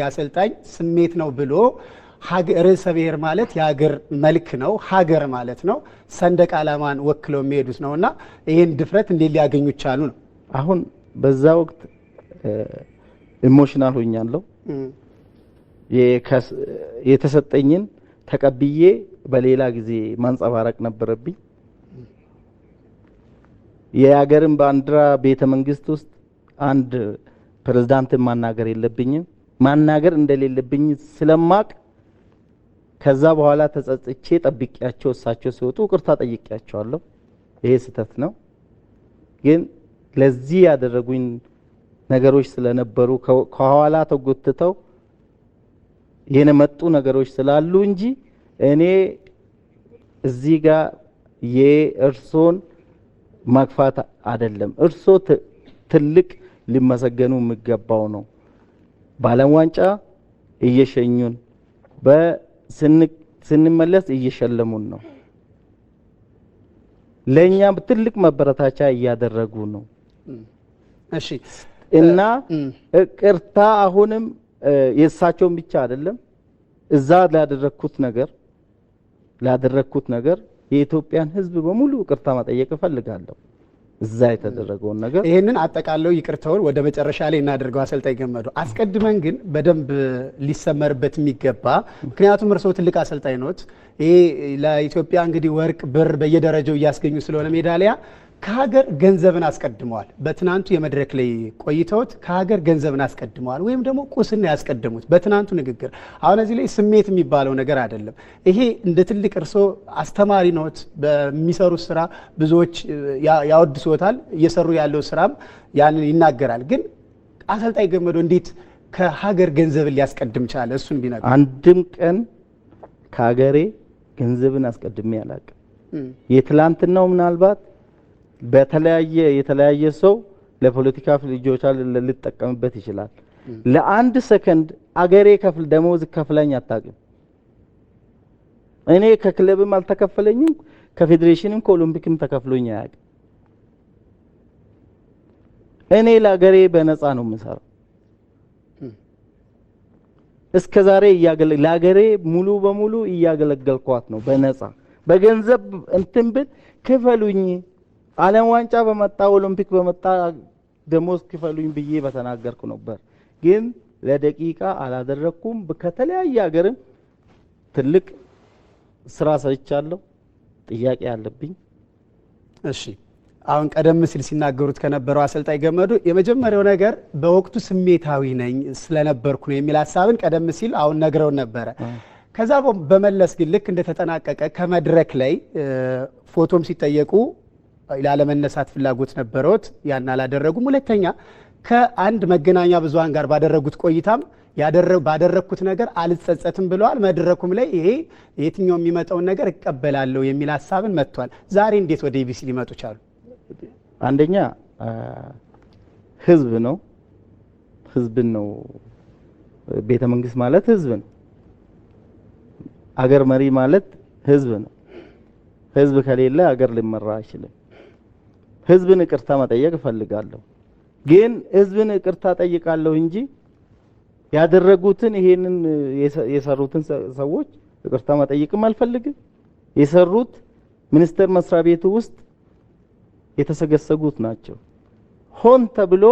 አሰልጣኝ ስሜት ነው ብሎ ርዕሰ ብሔር ማለት የሀገር መልክ ነው፣ ሀገር ማለት ነው፣ ሰንደቅ ዓላማን ወክለው የሚሄዱት ነውና ይሄን ድፍረት እንዴት ሊያገኙ ቻሉ ነው። አሁን በዛ ወቅት ኢሞሽናል ሆኛለሁ። የተሰጠኝን ተቀብዬ በሌላ ጊዜ ማንጸባረቅ ነበረብኝ። የሀገርን ባንዲራ ቤተ መንግስት ውስጥ አንድ ፕሬዝዳንትን ማናገር የለብኝም ማናገር እንደሌለብኝ ስለማቅ ከዛ በኋላ ተጸጽቼ ጠብቂያቸው እሳቸው ሲወጡ ይቅርታ ጠይቂያቸዋለሁ። ይሄ ስህተት ነው፣ ግን ለዚህ ያደረጉኝ ነገሮች ስለነበሩ ከኋላ ተጎትተው የነመጡ ነገሮች ስላሉ እንጂ እኔ እዚህ ጋር የእርሶን ማክፋት አይደለም። እርሶ ትልቅ ሊመሰገኑ የሚገባው ነው። በዓለም ዋንጫ እየሸኙን ስንመለስ እየሸለሙን ነው። ለኛ ትልቅ መበረታቻ እያደረጉ ነው። እሺ እና ቅርታ አሁንም የሳቸውን ብቻ አይደለም እዛ ላደረኩት ነገር የኢትዮጵያን ሕዝብ በሙሉ ቅርታ መጠየቅ እፈልጋለሁ። እዛ የተደረገውን ነገር ይሄንን አጠቃለው ይቅርታውን ወደ መጨረሻ ላይ እናደርገው። አሰልጣኝ ገመዱ አስቀድመን ግን በደንብ ሊሰመርበት የሚገባ ምክንያቱም እርስዎ ትልቅ አሰልጣኝ ኖት። ይሄ ለኢትዮጵያ እንግዲህ ወርቅ ብር በየደረጃው እያስገኙ ስለሆነ ሜዳሊያ ከሀገር ገንዘብን አስቀድመዋል። በትናንቱ የመድረክ ላይ ቆይተውት ከሀገር ገንዘብን አስቀድመዋል ወይም ደግሞ ቁስና ያስቀድሙት በትናንቱ ንግግር። አሁን እዚህ ላይ ስሜት የሚባለው ነገር አይደለም። ይሄ እንደ ትልቅ እርስዎ አስተማሪ ኖት። በሚሰሩት ስራ ብዙዎች ያወድሶታል። እየሰሩ ያለው ስራም ያንን ይናገራል። ግን አሰልጣኝ ገመዱ እንዴት ከሀገር ገንዘብን ሊያስቀድም ቻለ? እሱን ቢነግሩ። አንድም ቀን ከሀገሬ ገንዘብን አስቀድሜ አላውቅም። የትላንትናው ምናልባት የተለያየ ሰው ለፖለቲካ ፍጆታ ሊጠቀምበት ይችላል። ለአንድ ሰከንድ አገሬ ደሞዝ ከፍለኝ አታውቅም። እኔ ከክለብም አልተከፈለኝም፣ ከፌዴሬሽንም ከኦሎምፒክም ተከፍሎኝ አያውቅም። እኔ ለአገሬ በነፃ ነው የምሰራው። እስከዛሬ ለአገሬ ሙሉ በሙሉ እያገለገልኳት ነው በነፃ። በገንዘብ እንትን ብል ክፈሉኝ፣ ዓለም ዋንጫ በመጣ ኦሎምፒክ በመጣ ደሞዝ ክፈሉኝ ብዬ በተናገርኩ ነበር። ግን ለደቂቃ አላደረኩም። ከተለያየ ሀገርም ትልቅ ስራ ሰርቻለሁ። ጥያቄ አለብኝ። እሺ አሁን ቀደም ሲል ሲናገሩት ከነበረው አሰልጣኝ ገመዱ የመጀመሪያው ነገር በወቅቱ ስሜታዊ ነኝ ስለነበርኩ ነው የሚል ሀሳብን ቀደም ሲል አሁን ነግረውን ነበረ። ከዛ በመለስ ግን ልክ እንደተጠናቀቀ ከመድረክ ላይ ፎቶም ሲጠየቁ ላለመነሳት ፍላጎት ነበረውት፣ ያን አላደረጉም። ሁለተኛ ከአንድ መገናኛ ብዙሃን ጋር ባደረጉት ቆይታም ባደረኩት ነገር አልጸጸትም ብለዋል። መድረኩም ላይ ይሄ የትኛው የሚመጣውን ነገር እቀበላለሁ የሚል ሀሳብን መጥቷል። ዛሬ እንዴት ወደ ኢቢሲ ሊመጡ ቻሉ? አንደኛ ህዝብ ነው፣ ህዝብን ነው። ቤተ መንግስት ማለት ህዝብ ነው። አገር መሪ ማለት ህዝብ ነው። ህዝብ ከሌለ አገር ሊመራ አይችልም። ህዝብን ይቅርታ መጠየቅ እፈልጋለሁ። ግን ህዝብን ይቅርታ ጠይቃለሁ እንጂ ያደረጉትን ይሄንን የሰሩትን ሰዎች ይቅርታ መጠየቅም አልፈልግም። የሰሩት ሚኒስቴር መስሪያ ቤቱ ውስጥ የተሰገሰጉት ናቸው። ሆን ተብሎ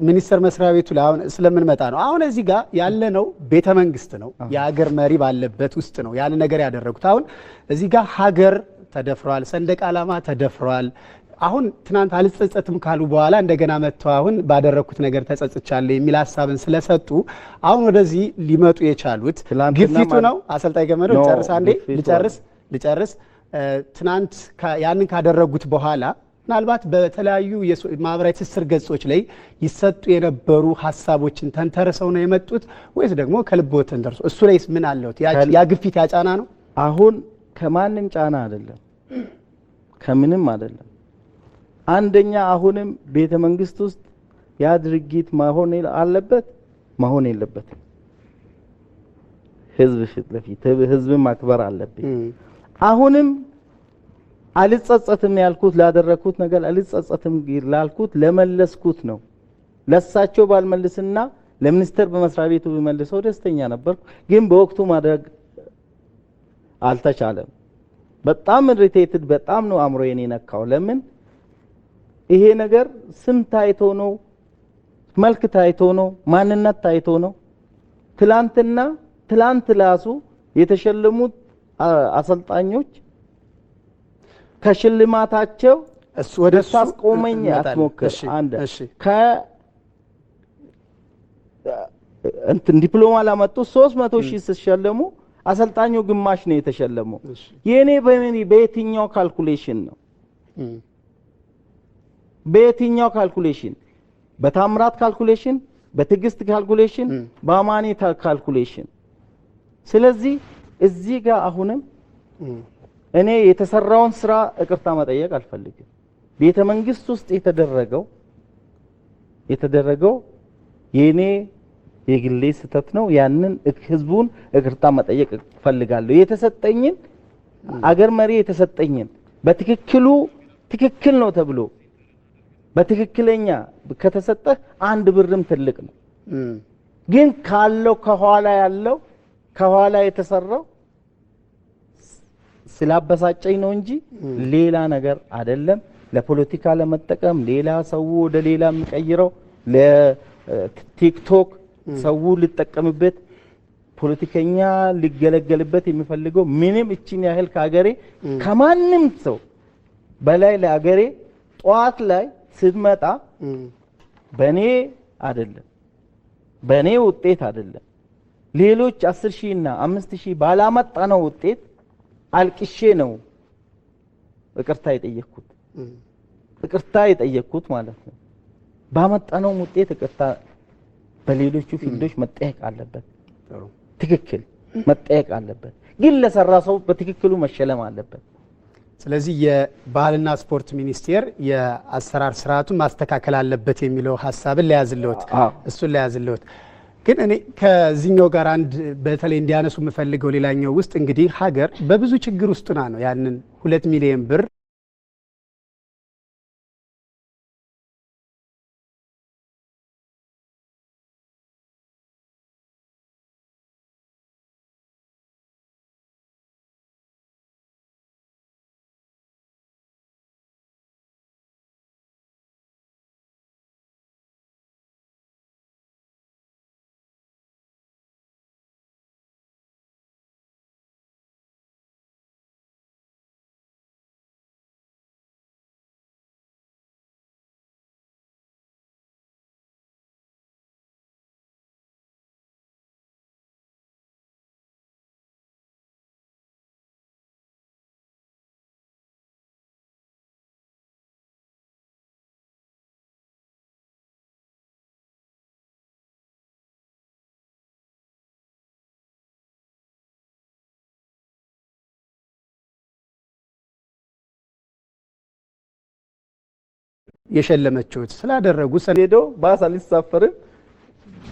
ሚኒስቴር መስሪያ ቤቱ ላይ አሁን ስለምንመጣ ነው። አሁን እዚህ ጋር ያለነው ቤተ መንግስት ነው፣ የሀገር መሪ ባለበት ውስጥ ነው ያን ነገር ያደረጉት። አሁን እዚህ ጋር ሀገር ተደፍሯል፣ ሰንደቅ ዓላማ ተደፍሯል። አሁን ትናንት አልጸጸትም ካሉ በኋላ እንደገና መጥተው አሁን ባደረኩት ነገር ተጸጽቻለሁ የሚል ሀሳብን ስለሰጡ አሁን ወደዚህ ሊመጡ የቻሉት ግፊቱ ነው። አሰልጣኝ ገመዱ ልጨርስ አንዴ ልጨርስ። ትናንት ያንን ካደረጉት በኋላ ምናልባት በተለያዩ ማህበራዊ ትስስር ገጾች ላይ ይሰጡ የነበሩ ሀሳቦችን ተንተርሰው ነው የመጡት ወይስ ደግሞ ከልቦት ተንተርሶ? እሱ ላይስ ምን አለውት? ያ ግፊት ያጫና ነው? አሁን ከማንም ጫና አይደለም፣ ከምንም አይደለም። አንደኛ አሁንም ቤተ መንግስት ውስጥ ያ ድርጊት መሆን አለበት መሆን የለበትም። ህዝብ ፊት ለፊት ህዝብን ማክበር አለብኝ። አሁንም አልጸጸትም ያልኩት ላደረኩት ነገር አልጸጸትም ላልኩት ለመለስኩት ነው። ለሳቸው ባልመልስና ለሚኒስተር በመስሪያ ቤቱ ቢመልሰው ደስተኛ ነበርኩ። ግን በወቅቱ ማድረግ አልተቻለም። በጣም ኢሪቴትድ በጣም ነው አእምሮዬን የነካው። ለምን ይሄ ነገር ስም ታይቶ ነው፣ መልክ ታይቶ ነው፣ ማንነት ታይቶ ነው። ትላንት ላሱ የተሸለሙት አሰልጣኞች ከሽልማታቸው ወደ ሳስቆመኝ አትሞክር። አንድ እንትን ዲፕሎማ ላመጡ 300,000 ሲሸለሙ አሰልጣኙ ግማሽ ነው የተሸለመው። የኔ በየትኛው ካልኩሌሽን ነው? በየትኛው ካልኩሌሽን? በታምራት ካልኩሌሽን፣ በትግስት ካልኩሌሽን፣ በአማኔ ካልኩሌሽን። ስለዚህ እዚህ ጋር አሁንም እኔ የተሰራውን ስራ ይቅርታ መጠየቅ አልፈልግም። ቤተ መንግስት ውስጥ የተደረገው የኔ የግሌ ስህተት ነው። ያንን ህዝቡን ይቅርታ መጠየቅ ፈልጋለሁ። የተሰጠኝን አገር መሪ የተሰጠኝን ትክክል ነው ተብሎ በትክክለኛ ከተሰጠ አንድ ብርም ትልቅ ነው። ግን ካለው ከኋላ የተሰራው ስላበሳጨኝ ነው እንጂ ሌላ ነገር አይደለም። ለፖለቲካ ለመጠቀም ሌላ ሰው ወደ ሌላ የሚቀይረው ለቲክቶክ ሰው ሊጠቀምበት ፖለቲከኛ ሊገለገልበት የሚፈልገው ምንም እቺን ያህል ከሀገሬ ከማንም ሰው በላይ ለሀገሬ ጧት ላይ ስትመጣ በኔ አይደለም በኔ ውጤት አይደለም ሌሎች 10,000 እና 5,000 ባላመጣ ነው ውጤት አልቅሼ ነው ይቅርታ የጠየቅኩት ማለት ነው። ባመጣነው ውጤት ይቅርታ በሌሎቹ ፊልዶች መጠየቅ አለበት። ትክክል መጠየቅ አለበት። ግን ለሰራ ሰው በትክክሉ መሸለም አለበት። ስለዚህ የባህልና ስፖርት ሚኒስቴር የአሰራር ስርዓቱን ማስተካከል አለበት የሚለው ሐሳብን ለያዝልዎት እሱን ለያዝልዎት። ግን እኔ ከዚህኛው ጋር አንድ በተለይ እንዲያነሱ የምፈልገው ሌላኛው ውስጥ እንግዲህ ሀገር በብዙ ችግር ውስጥ ነው ያንን 2 ሚሊዮን ብር የሸለመችሁት ስላደረጉ ሄዶ ባስ አልሳፈርም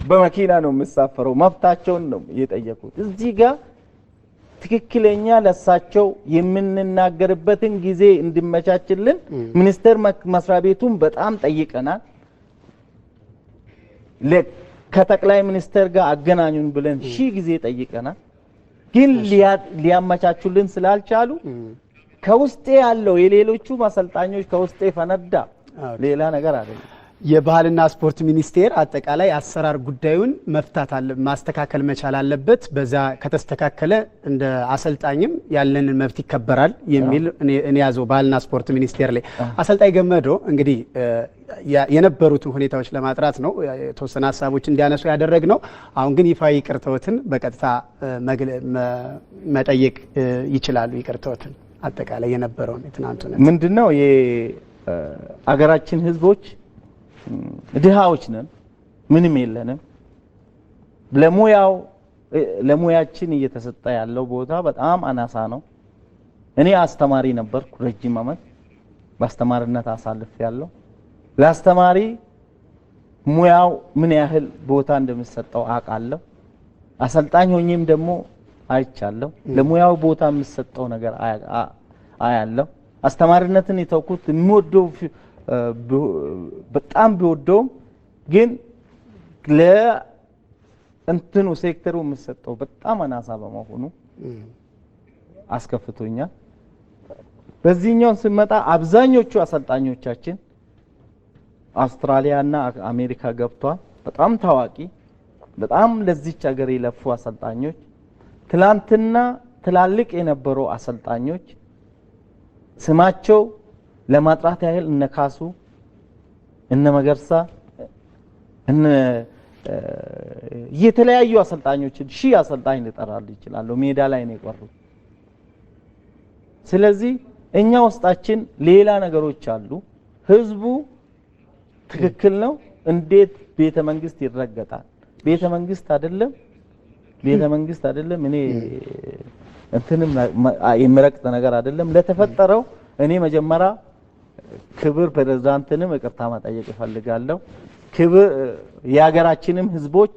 በመኪና ነው የምሳፈረው መብታቸውን ነው የጠየቁት። እዚህ ጋር ትክክለኛ ለሳቸው የምንናገርበትን ጊዜ እንዲመቻችልን ሚኒስቴር መስሪያ ቤቱን በጣም ጠይቀናል። ከጠቅላይ ሚኒስቴር ጋር አገናኙን ብለን ጊዜ ጠይቀናል። ግን ሊያመቻቹልን ስላልቻሉ ከውስጤ ያለው የሌሎቹ ማሰልጣኞች ከውስጤ ፈነዳ ሌላ ነገር አይደለም። የባህልና ስፖርት ሚኒስቴር አጠቃላይ አሰራር ጉዳዩን ማስተካከል መቻል አለበት። በዛ ከተስተካከለ እንደ አሰልጣኝም ያለንን መብት ይከበራል የሚል እኔ ያዘው ባህልና ስፖርት ሚኒስቴር ላይ አሰልጣኝ ገመዶ እንግዲህ የነበሩትን ሁኔታዎች ለማጥራት ነው የተወሰነ ሀሳቦች እንዲያነሱ ያደረግነው። አሁን ግን ይፋዊ ይቅርታዎትን በቀጥታ መጠየቅ ይችላሉ። ይቅርታዎትን አጠቃላይ የነበረው ትናንቱ ምንድነው የአገራችን ህዝቦች ድሃዎች ነን፣ ምንም የለንም። ለሙያችን እየተሰጠ ያለው ቦታ በጣም አናሳ ነው። እኔ አስተማሪ ነበርኩ፣ ረጅም ዓመት በአስተማሪነት አሳልፌያለሁ። ለአስተማሪ ሙያው ምን ያህል ቦታ እንደሚሰጠው አውቃለሁ። አሰልጣኝ ሆኜም ደግሞ አይቻለሁ። ለሙያው ቦታ የሚሰጠው ነገር አያለሁ። አስተማሪነትን የተውኩት የሚወደው በጣም ቢወደውም ግን እንትኑ ሴክተሩ የምሰጠው በጣም አናሳ በመሆኑ አስከፍቶኛል። በዚህኛው ስንመጣ አብዛኞቹ አሰልጣኞቻችን አውስትራሊያና አሜሪካ ገብቷል። በጣም ታዋቂ በጣም ለዚች ሀገር የለፉ አሰልጣኞች ትላንትና ትላልቅ የነበሩ አሰልጣኞች ስማቸው ለማጥራት ያህል እነ ካሱ እነ መገርሳ እነ የተለያዩ አሰልጣኞችን ሺህ አሰልጣኝ ልጠራል ይችላል ሜዳ ላይ ነው የቀሩት። ስለዚህ እኛ ውስጣችን ሌላ ነገሮች አሉ። ህዝቡ ትክክል ነው። እንዴት ቤተ መንግስት ይረገጣል? ቤተ መንግስት አይደለም እኔ እንትንም የምረቅጥ ነገር አይደለም። ለተፈጠረው እኔ መጀመሪያ ክብር ፕሬዝዳንትንም ይቅርታ መጠየቅ እፈልጋለሁ። ክብር የሀገራችንም ህዝቦች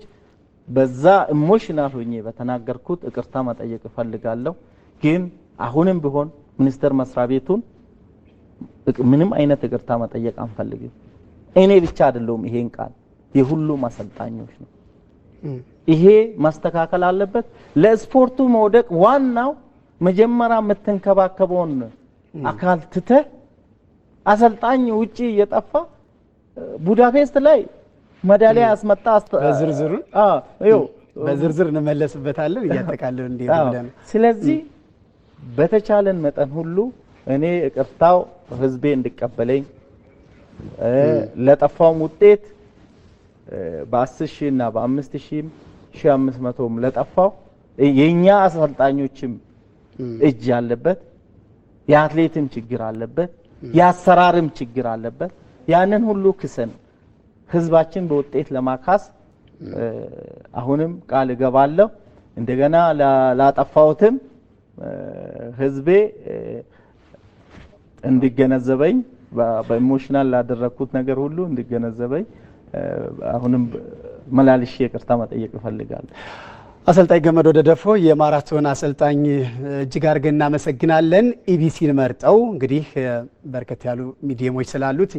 በዛ ኢሞሽናል ሆኜ በተናገርኩት ይቅርታ መጠየቅ እፈልጋለሁ። ግን አሁንም ቢሆን ሚኒስቴር መስሪያ ቤቱን ምንም አይነት ይቅርታ መጠየቅ አንፈልግም። እኔ ብቻ አይደለሁም ይሄን ቃል የሁሉም አሰልጣኞች ነው። ይሄ ማስተካከል አለበት። ለስፖርቱ መውደቅ ዋናው መጀመሪያ የምትንከባከበውን አካል ትተህ አሰልጣኝ ውጪ እየጠፋ ቡዳፔስት ላይ ሜዳሊያ ያስመጣ በዝርዝር እንመለስበታለን እያጠቃለልን እንዴ ብለን። ስለዚህ በተቻለን መጠን ሁሉ እኔ ይቅርታው ህዝቤ እንዲቀበለኝ ለጠፋውም ውጤት በ10,000 እና በ5,000 1500 ለጠፋው የኛ አሰልጣኞችም እጅ ያለበት የአትሌትም ችግር አለበት የአሰራርም ችግር አለበት። ያንን ሁሉ ክሰን ህዝባችን በውጤት ለማካስ አሁንም ቃል እገባለሁ። እንደገና ላጠፋውትም ህዝቤ እንዲገነዘበኝ በኢሞሽናል ላደረኩት ነገር ሁሉ እንዲገነዘበኝ አሁንም መላልሽ ይቅርታ መጠየቅ እፈልጋለሁ። አሰልጣኝ ገመዶ ደደፎ የማራቶን አሰልጣኝ እጅግ አድርገን እናመሰግናለን። ኢቢሲን መርጠው እንግዲህ በርከት ያሉ ሚዲየሞች ስላሉት